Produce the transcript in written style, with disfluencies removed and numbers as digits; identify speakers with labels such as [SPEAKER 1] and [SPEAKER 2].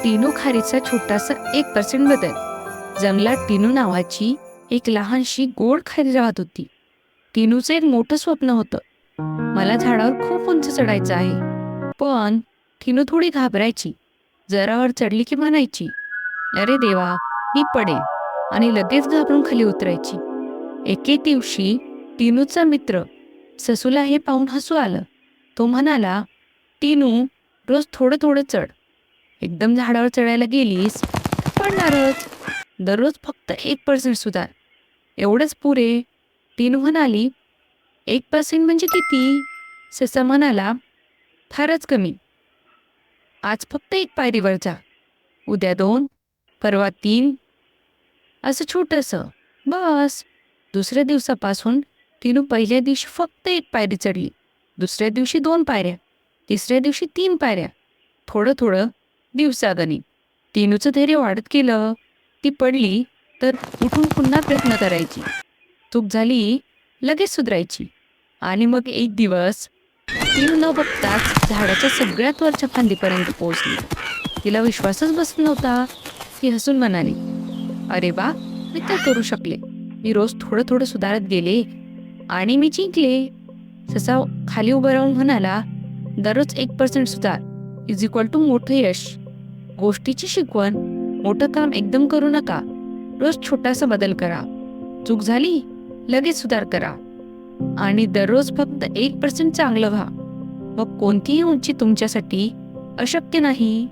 [SPEAKER 1] टिनू खारीचा छोटासा 1% बदल. जंगलात टिनू नावाची एक लहानशी गोड खारी राहत होती. टिनूचं एक मोठं स्वप्न होतं. मला झाडावर खूप उंच चढायचं आहे. पण टिनू थोडी घाबरायची. जरा वर चढली की म्हणायची, अरे देवा, मी पडेल, आणि लगेच घाबरून खाली उतरायची. एके दिवशी टिनूचा मित्र ससूला हे पाहून हसू आलं. तो म्हणाला, टिनू, रोज थोडं थोडं चढ. एकदम झाडावर चढायला गेलीस तर पडणारच. दररोज फक्त 1% सुधार. एवढंच पुरे. टिनू म्हणाली, 1% म्हणजे किती? ससा म्हणाला, फारच कमी. आज फक्त 1 पायरीवर जा. उद्या 2, परवा 3, असं छोटंसं. बस. दुसऱ्या दिवसापासून टिनू पहिल्या दिवशी फक्त 1 पायरी चढली. दुसऱ्या दिवशी 2 पायऱ्या. तिसऱ्या दिवशी 3 पायऱ्या. थोडं थोडं दिवसागणिक. टिनूचं धैर्य वाढत गेलं. ती पडली तर उठून पुन्हा प्रयत्न करायची. चूक झाली लगेच सुधारायची. आणि मग एक दिवस टिनू न बघताच झाडाच्या सगळ्यात वरच्या फांदीपर्यंत पोहोचली. तिला विश्वासच बसत नव्हता. ती हसून म्हणाली, अरे वा, मी तर करू शकले. मी रोज थोडं थोडं सुधारत गेले आणि मी जिंकले. ससा खाली उभं राहून म्हणाला, दररोज 1% सुधार इज इक्वल टू मोठं यश. गोष्टीची शिकवण, मोठं काम एकदम करू नका. रोज छोटासा बदल करा. चूक झाली लगेच सुधार करा. आणि दररोज फक्त 1% चांगलं व्हा. मग कोणतीही उंची तुमच्यासाठी अशक्य नाही.